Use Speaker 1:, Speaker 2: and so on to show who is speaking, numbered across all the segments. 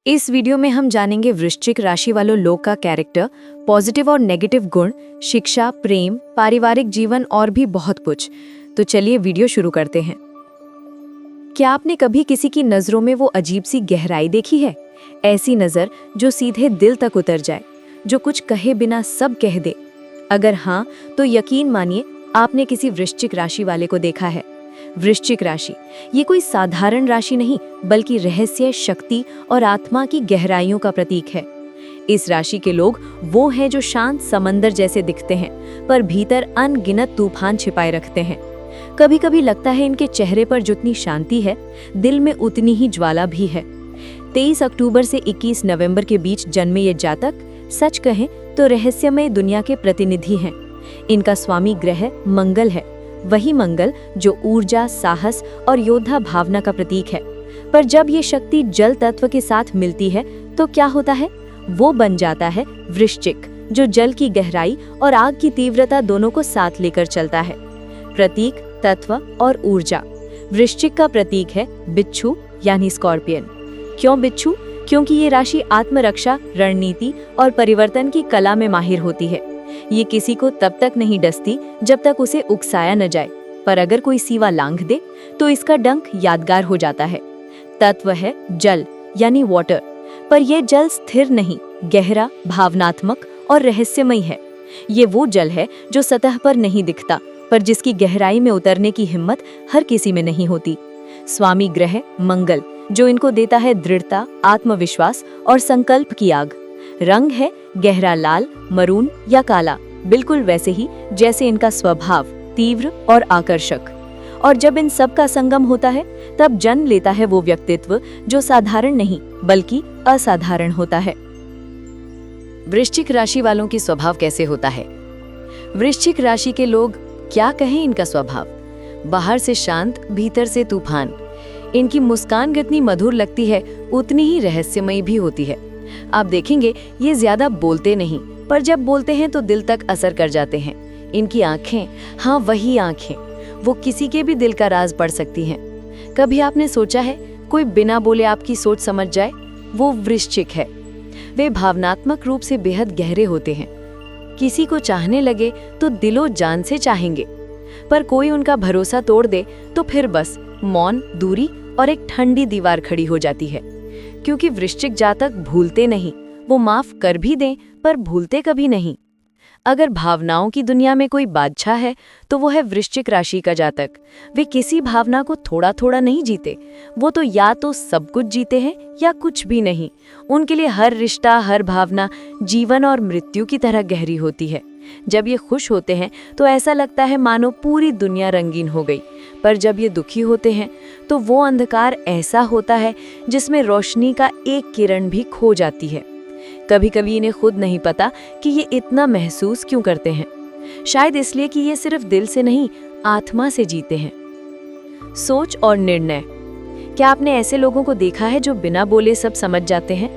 Speaker 1: इस वीडियो में हम जानेंगे वृश्चिक राशि वालों लोग का कैरेक्टर, पॉजिटिव और नेगेटिव गुण, शिक्षा, प्रेम, पारिवारिक जीवन और भी बहुत कुछ। तो चलिए वीडियो शुरू करते हैं। क्या आपने कभी किसी की नज़रों में वो अजीब सी गहराई देखी है? ऐसी नज़र जो सीधे दिल तक उतर जाए, जो कुछ कहे बिना सब कह दे। अगर हाँ, तो यकीन मानिए आपने किसी वृश्चिक राशि वाले को देखा है। वृश्चिक राशि ये कोई साधारण राशि नहीं, बल्कि रहस्य, शक्ति और आत्मा की गहराइयों का प्रतीक है। इस राशि के लोग वो हैं जो शांत समंदर जैसे दिखते हैं, पर भीतर अनगिनत तूफान छिपाए रखते हैं। कभी कभी लगता है इनके चेहरे पर जितनी शांति है, दिल में उतनी ही ज्वाला भी है। 23 अक्टूबर से 21 नवंबर के बीच जन्मे ये जातक सच कहें तो रहस्यमय दुनिया के प्रतिनिधि हैं। इनका स्वामी ग्रह मंगल है, वही मंगल जो ऊर्जा, साहस और योद्धा भावना का प्रतीक है। पर जब ये शक्ति जल तत्व के साथ मिलती है तो क्या होता है? वो बन जाता है वृश्चिक, जो जल की गहराई और आग की तीव्रता दोनों को साथ लेकर चलता है। प्रतीक, तत्व और ऊर्जा। वृश्चिक का प्रतीक है बिच्छू यानी स्कॉर्पियन। क्यों बिच्छू? क्योंकि ये राशि आत्मरक्षा, रणनीति और परिवर्तन की कला में माहिर होती है। ये किसी को तब तक नहीं डसती जब तक उसे उकसाया न जाए, पर अगर कोई सीमा लांघ दे तो इसका डंक यादगार हो जाता है। तत्व है जल यानी वाटर, पर यह जल स्थिर नहीं, गहरा, भावनात्मक और रहस्यमय है। ये वो जल है जो सतह पर नहीं दिखता, पर जिसकी गहराई में उतरने की हिम्मत हर किसी में नहीं होती। स्वामी ग्रह मंगल, जो इनको देता है दृढ़ता, आत्मविश्वास और संकल्प की आग। रंग है गहरा लाल, मरून या काला, बिल्कुल वैसे ही जैसे इनका स्वभाव, तीव्र और आकर्षक। और जब इन सब का संगम होता है, तब जन्म लेता है वो व्यक्तित्व जो साधारण नहीं बल्कि असाधारण होता है। वृश्चिक राशि वालों की स्वभाव कैसे होता है? वृश्चिक राशि के लोग क्या कहें इनका स्वभाव? बाहर से शांत, भीतर से तूफान। इनकी मुस्कान जितनी मधुर लगती है, उतनी ही रहस्यमयी भी होती है। आप देखेंगे ये ज्यादा बोलते नहीं, पर जब बोलते हैं तो दिल तक असर कर जाते हैं। इनकी आंखें, हाँ वही आंखें, वो किसी के भी दिल का राज पढ़ सकती हैं। कभी आपने सोचा है कोई बिना बोले आपकी सोच समझ जाए? वो वृश्चिक है। वे भावनात्मक रूप से बेहद गहरे होते हैं। किसी को चाहने लगे तो दिलो जान से चाहेंगे, पर कोई उनका भरोसा तोड़ दे तो फिर बस मौन, दूरी और एक ठंडी दीवार खड़ी हो जाती है। क्योंकि वृश्चिक जातक भूलते नहीं, वो माफ कर भी दें पर भूलते कभी नहीं। अगर भावनाओं की दुनिया में कोई बादशाह है तो वो है वृश्चिक राशि का जातक। वे किसी भावना को थोड़ा थोड़ा नहीं जीते, वो तो या तो सब कुछ जीते हैं या कुछ भी नहीं। उनके लिए हर रिश्ता, हर भावना जीवन और मृत्यु की तरह गहरी होती है। जब ये खुश होते हैं तो ऐसा लगता है मानो पूरी दुनिया रंगीन हो गई, पर जब ये दुखी होते हैं तो वो अंधकार ऐसा होता है जिसमें रोशनी का एक किरण भी खो जाती है। कभी कभी इन्हें खुद नहीं पता कि ये इतना महसूस क्यों करते हैं। शायद इसलिए कि ये सिर्फ दिल से नहीं, आत्मा से जीते हैं। सोच और निर्णय। क्या आपने ऐसे लोगों को देखा है जो बिना बोले सब समझ जाते हैं?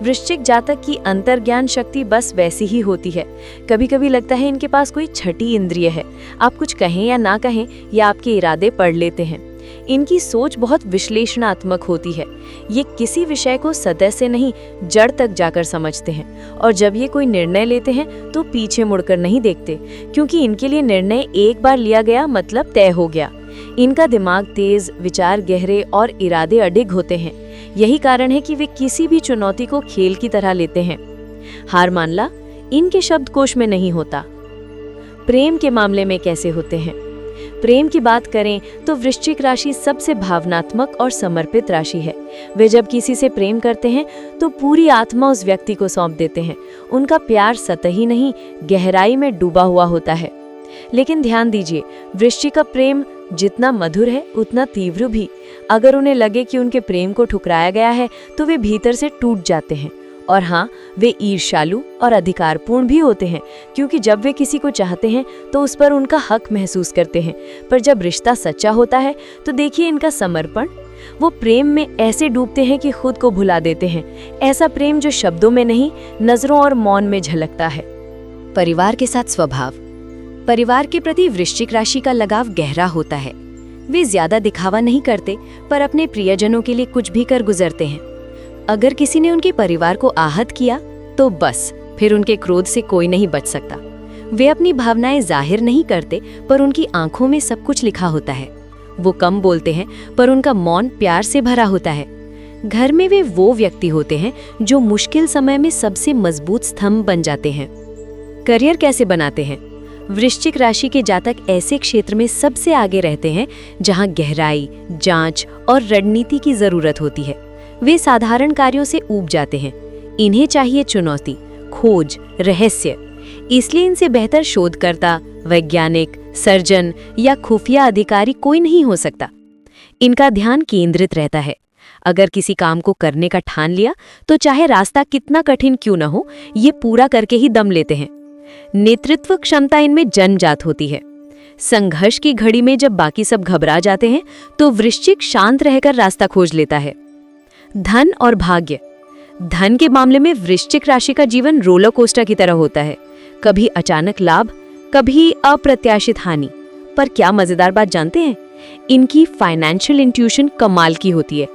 Speaker 1: वृश्चिक जातक की अंतर्ज्ञान शक्ति बस वैसी ही होती है। कभी कभी लगता है इनके पास कोई छठी इंद्रिय है। आप कुछ कहें या ना कहें, या आपके इरादे पढ़ लेते हैं। इनकी सोच बहुत विश्लेषणात्मक होती है। ये किसी विषय को सतह से नहीं, जड़ तक जाकर समझते हैं। और जब ये कोई निर्णय लेते हैं तो पीछे मुड़कर नहीं देखते, क्योंकि इनके लिए निर्णय एक बार लिया गया मतलब तय हो गया। इनका दिमाग तेज, विचार गहरे और इरादे अडिग होते हैं। यही कारण है कि वे किसी भी चुनौती को खेल की तरह लेते हैं। हार मानना इनके शब्दकोश में नहीं होता। प्रेम के मामले में कैसे होते हैं? प्रेम की बात करें तो वृश्चिक राशि सबसे भावनात्मक और समर्पित राशि है। वे जब किसी से प्रेम करते हैं तो पूरी आत्मा उस व्यक्ति को सौंप देते हैं। उनका प्यार सतही नहीं, गहराई में डूबा हुआ होता है। लेकिन ध्यान दीजिए, वृश्चिक का प्रेम जितना मधुर है उतना तीव्र भी। अगर उन्हें लगे कि उनके प्रेम को ठुकराया गया है तो वे भीतर से टूट जाते हैं। और हाँ, वे ईर्ष्यालु और अधिकारपूर्ण भी होते हैं, क्योंकि जब वे किसी को चाहते हैं तो उस पर उनका हक महसूस करते हैं। पर जब रिश्ता सच्चा होता है तो देखिए इनका समर्पण। वो प्रेम में ऐसे डूबते हैं कि खुद को भुला देते हैं। ऐसा प्रेम जो शब्दों में नहीं, नजरों और मौन में झलकता है। परिवार के साथ स्वभाव। परिवार के प्रति वृश्चिक राशि का लगाव गहरा होता है। वे ज्यादा दिखावा नहीं करते, पर अपने प्रियजनों के लिए कुछ भी कर गुजरते हैं। अगर किसी ने उनके परिवार को आहत किया तो बस फिर उनके क्रोध से कोई नहीं बच सकता। वे अपनी भावनाएं जाहिर नहीं करते, पर उनकी आंखों में सब कुछ लिखा होता है। वो कम बोलते हैं, पर उनका मौन प्यार से भरा होता है। घर में वे वो व्यक्ति होते हैं जो मुश्किल समय में सबसे मजबूत स्तंभ बन जाते हैं। करियर कैसे बनाते हैं? वृश्चिक राशि के जातक ऐसे क्षेत्र में सबसे आगे रहते हैं जहां गहराई, जांच और रणनीति की जरूरत होती है। वे साधारण कार्यों से ऊब जाते हैं। इन्हें चाहिए चुनौती, खोज, रहस्य। इसलिए इनसे बेहतर शोधकर्ता, वैज्ञानिक, सर्जन या खुफिया अधिकारी कोई नहीं हो सकता। इनका ध्यान केंद्रित रहता है। अगर किसी काम को करने का ठान लिया तो चाहे रास्ता कितना कठिन क्यों न हो, ये पूरा करके ही दम लेते हैं। नेतृत्व क्षमता इनमें जन्मजात होती है। संघर्ष की घड़ी में जब बाकी सब घबरा जाते हैं तो वृश्चिक शांत रहकर रास्ता खोज लेता है। धन और भाग्य। धन के मामले में वृश्चिक राशि का जीवन रोलर कोस्टर की तरह होता है। कभी अचानक लाभ, कभी अप्रत्याशित हानि। पर क्या मजेदार बात जानते हैं? इनकी फाइनेंशियल इंट्यूशन कमाल की होती है।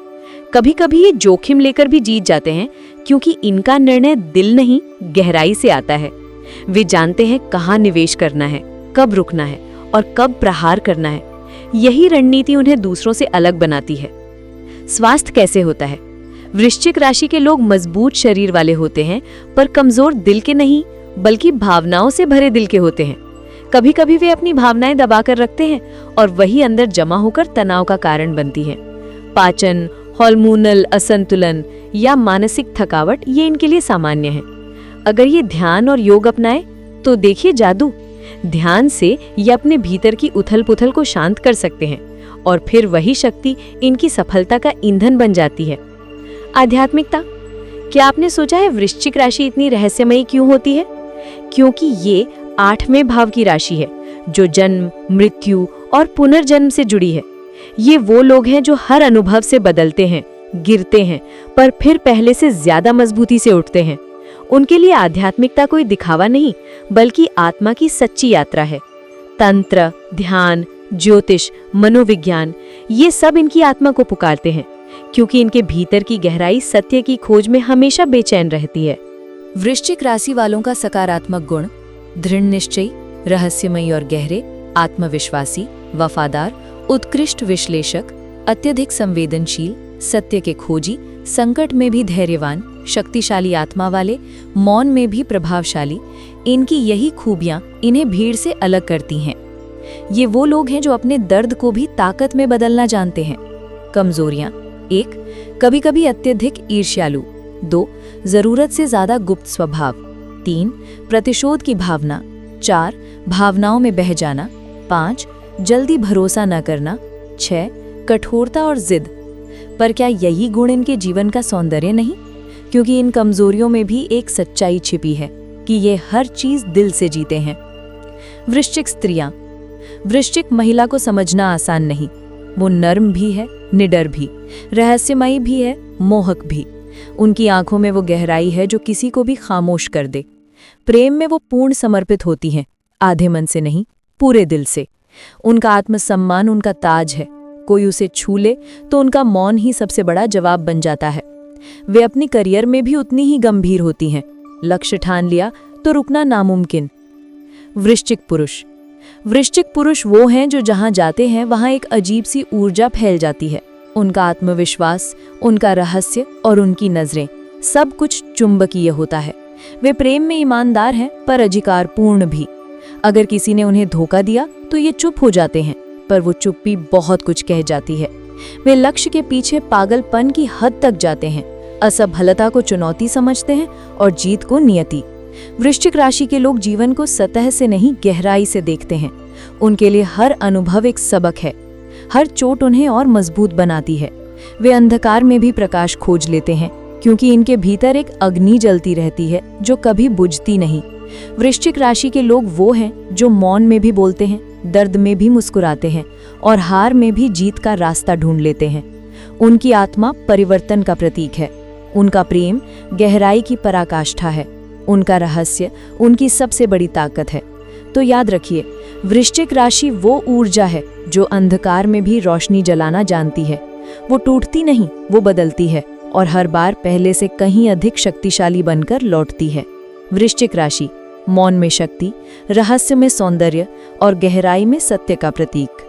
Speaker 1: कभी कभी ये जोखिम लेकर भी जीत जाते हैं, क्योंकि इनका निर्णय दिल नहीं, गहराई से आता है। वे जानते हैं कहाँ निवेश करना है, कब रुकना है और कब प्रहार करना है। यही रणनीति उन्हें दूसरों से अलग बनाती है। स्वास्थ्य कैसे होता है? वृश्चिक राशि के लोग मजबूत शरीर वाले होते हैं, पर कमजोर दिल के नहीं, बल्कि भावनाओं से भरे दिल के होते हैं। कभी कभी वे अपनी भावनाएं दबाकर रखते हैं और वही अंदर जमा होकर तनाव का कारण बनती हैं। पाचन, हार्मोनल असंतुलन या मानसिक थकावट ये इनके लिए सामान्य है। अगर ये ध्यान और योग अपनाए तो देखिए जादू। ध्यान से ये अपने भीतर की उथल पुथल को शांत कर सकते हैं और फिर वही शक्ति इनकी सफलता का ईंधन बन जाती है। आध्यात्मिकता। क्या आपने सोचा है वृश्चिक राशि इतनी रहस्यमयी क्यों होती है? क्योंकि ये 8वें भाव की राशि है जो जन्म, मृत्यु और पुनर्जन्म से जुड़ी है। ये वो लोग हैं जो हर अनुभव से बदलते हैं, गिरते हैं, पर फिर पहले से ज्यादा मजबूती से उठते हैं। उनके लिए आध्यात्मिकता कोई दिखावा नहीं, बल्कि आत्मा की सच्ची यात्रा है। तंत्र, ध्यान, ज्योतिष, मनोविज्ञान ये सब इनकी आत्मा को पुकारते हैं, क्योंकि इनके भीतर की गहराई सत्य की खोज में हमेशा बेचैन रहती है। वृश्चिक राशि वालों का सकारात्मक गुण: दृढ़ निश्चयी, रहस्यमयी और गहरे, आत्मविश्वासी, वफादार, उत्कृष्ट विश्लेषक, अत्यधिक संवेदनशील, सत्य के खोजी, संकट में भी धैर्यवान, शक्तिशाली आत्मा वाले, मौन में भी प्रभावशाली। इनकी यही खूबियां इन्हें भीड़ से अलग करती हैं। ये वो लोग हैं जो अपने दर्द को भी ताकत में बदलना जानते हैं। कमजोरियां: 1. कभी-कभी अत्यधिक ईर्ष्यालु। 2. जरूरत से ज्यादा गुप्त स्वभाव। 3. प्रतिशोध की भावना। 4. भावनाओं में बह जाना। 5. जल्दी भरोसा न करना। 6. कठोरता और जिद। पर क्या यही गुण इनके जीवन का सौंदर्य नहीं? क्योंकि इन कमजोरियों में भी एक सच्चाई छिपी है कि ये हर चीज दिल से जीते हैं। वृश्चिक स्त्रियां। वृश्चिक महिला को समझना आसान नहीं। वो नर्म भी है, निडर भी, रहस्यमयी भी है, मोहक भी। उनकी आंखों में वो गहराई है जो किसी को भी खामोश कर दे। प्रेम में वो पूर्ण समर्पित होती हैं, आधे मन से नहीं, पूरे दिल से। उनका आत्मसम्मान उनका ताज है। कोई उसे छू ले तो उनका मौन ही सबसे बड़ा जवाब बन जाता है। वे अपनी करियर में भी उतनी ही गंभीर होती हैं। लक्ष्य ठान लिया तो रुकना नामुमकिन। वृश्चिक पुरुष। वृश्चिक पुरुष वो हैं जो जहां जाते हैं वहां एक अजीब सी ऊर्जा फैल जाती है। उनका आत्मविश्वास, उनका रहस्य और उनकी नजरें, सब कुछ चुंबकीय होता है। वे प्रेम में ईमानदार हैं, पर अधिकारपूर्ण भी। अगर किसी ने उन्हें धोखा दिया तो ये चुप हो जाते हैं, पर वो चुप्पी बहुत कुछ कह जाती है। वे लक्ष्य के पीछे पागलपन की हद तक जाते हैं, असफलता को चुनौती समझते हैं और जीत को नियति। वृश्चिक राशि के लोग जीवन को सतह से नहीं, गहराई से देखते हैं। उनके लिए हर अनुभव एक सबक है, हर चोट उन्हें और मजबूत बनाती है। वे अंधकार में भी प्रकाश खोज लेते हैं, क्योंकि इनके भीतर एक अग्नि जलती रहती है जो कभी बुझती नहीं। वृश्चिक राशि के लोग वो हैं जो मौन में भी बोलते हैं, दर्द में भी मुस्कुराते हैं और हार में भी जीत का रास्ता ढूंढ लेते हैं। उनकी आत्मा परिवर्तन का प्रतीक है। उनका प्रेम गहराई की पराकाष्ठा है। उनका रहस्य उनकी सबसे बड़ी ताकत है। तो याद रखिए, वृश्चिक राशि वो ऊर्जा है जो अंधकार में भी रोशनी जलाना जानती है। वो टूटती नहीं, वो बदलती है और हर बार पहले से कहीं अधिक शक्तिशाली बनकर लौटती है। वृश्चिक राशि, मौन में शक्ति, रहस्य में सौंदर्य और गहराई में सत्य का प्रतीक।